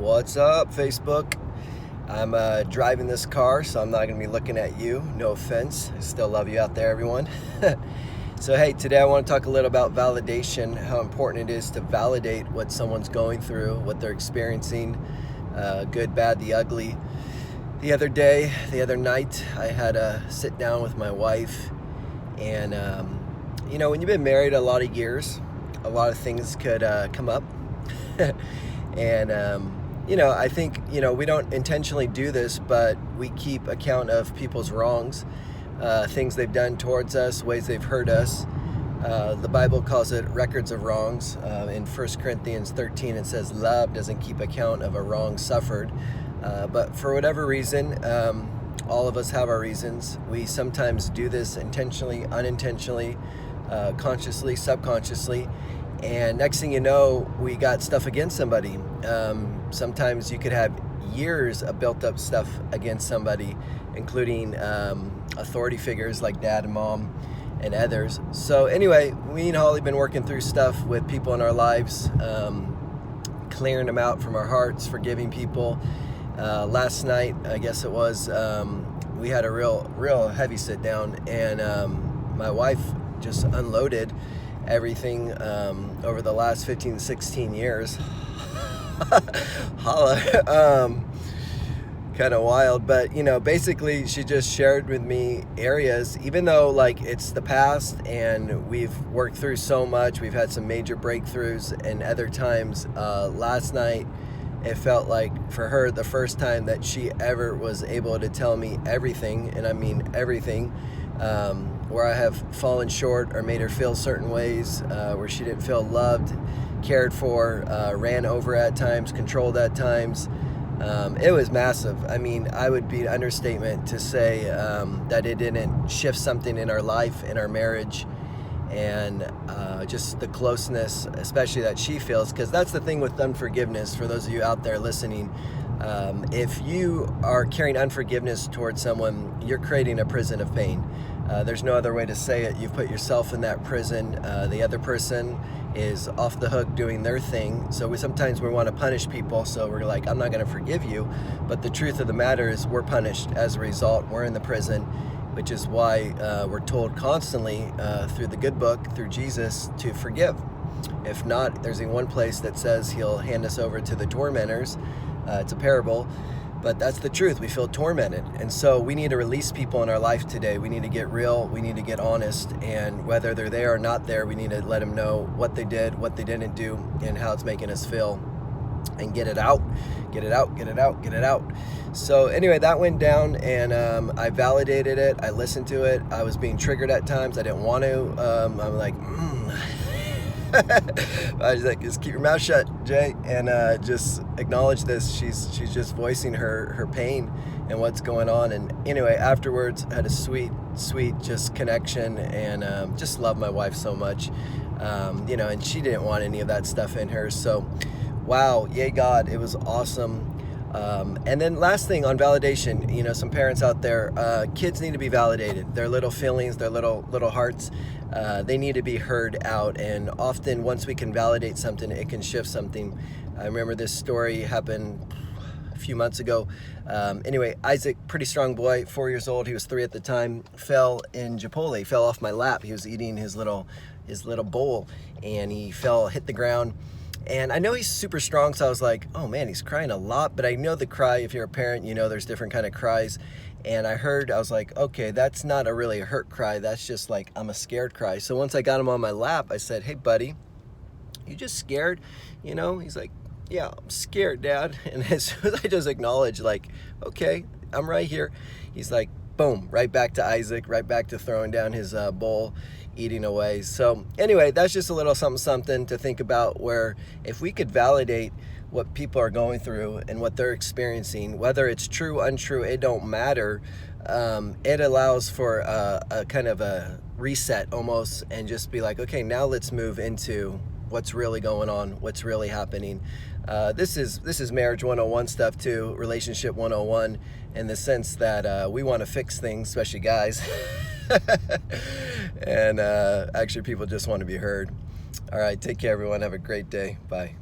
What's up, Facebook? I'm driving this car, so I'm not going to be looking at you. No offense. I still love you out there, everyone. So, hey, today I want to talk a little about validation, how important it is to validate what someone's going through, what they're experiencing, good, bad, the ugly. The other night, I had a sit down with my wife, and, when you've been married a lot of years, a lot of things could come up. And, I think, we don't intentionally do this, but we keep account of people's wrongs, things they've done towards us, ways they've hurt us. The Bible calls it records of wrongs. In 1 Corinthians 13, it says love doesn't keep account of a wrong suffered. But for whatever reason, all of us have our reasons. We sometimes do this intentionally, unintentionally, consciously, subconsciously. And next thing you know, we got stuff against somebody. Sometimes you could have years of built up stuff against somebody, including authority figures like dad and mom and others. So anyway, me and Holly been working through stuff with people in our lives, clearing them out from our hearts, forgiving people. Last night, I guess it was, we had a real heavy sit down, and my wife just unloaded everything over the last 15, 16 years. Holla. Kind of wild, but basically she just shared with me areas, even though it's the past and we've worked through so much, we've had some major breakthroughs, and other times, last night it felt like for her the first time that she ever was able to tell me everything, and I mean everything, where I have fallen short or made her feel certain ways, where she didn't feel loved, cared for, ran over at times, controlled at times. It was massive. I mean, I would be an understatement to say that it didn't shift something in our life, in our marriage, and just the closeness, especially that she feels, because that's the thing with unforgiveness. For those of you out there listening, if you are carrying unforgiveness towards someone, you're creating a prison of pain. There's no other way to say it. You've put yourself in that prison. The other person is off the hook doing their thing. So sometimes we want to punish people. So we're like, I'm not going to forgive you. But the truth of the matter is we're punished as a result. We're in the prison, which is why we're told constantly through the good book, through Jesus, to forgive. If not, there's one place that says he'll hand us over to the tormentors. It's a parable. But that's the truth. We feel tormented. And so we need to release people in our life today. We need to get real. We need to get honest. And whether they're there or not there, we need to let them know what they did, what they didn't do, and how it's making us feel. And get it out. Get it out. Get it out. Get it out. So anyway, that went down, and I validated it. I listened to it. I was being triggered at times. I didn't want to. I'm like, I was like, just keep your mouth shut, Jay, and just acknowledge this. She's just voicing her pain and what's going on. And anyway, afterwards, had a sweet just connection, and just love my wife so much, and she didn't want any of that stuff in her. So, wow, yay God, it was awesome. And then last thing on validation, some parents out there, kids need to be validated. Their little feelings, their little hearts, they need to be heard out. And often once we can validate something, it can shift something. I remember this story happened a few months ago. Anyway, Isaac, pretty strong boy, 4 years old. He was 3 at the time, fell in Chipotle, fell off my lap. He was eating his little bowl, and he hit the ground. And I know he's super strong, so I was like, oh man, he's crying a lot. But I know the cry, if you're a parent, there's different kind of cries. And I was like, okay, that's not a really hurt cry. That's just like, I'm a scared cry. So once I got him on my lap, I said, hey buddy, you just scared? He's like, yeah, I'm scared, Dad. And as soon as I just acknowledged, okay, I'm right here. He's like, boom, right back to Isaac, right back to throwing down his bowl, eating away. So anyway, that's just a little something to think about, where if we could validate what people are going through and what they're experiencing, whether it's true, untrue, it don't matter. It allows for a kind of a reset almost, and just be like, okay, now let's move into what's really going on, what's really happening. This is marriage 101 stuff too, relationship 101, in the sense that we want to fix things, especially guys. And actually people just want to be heard. All right, take care everyone. Have a great day. Bye.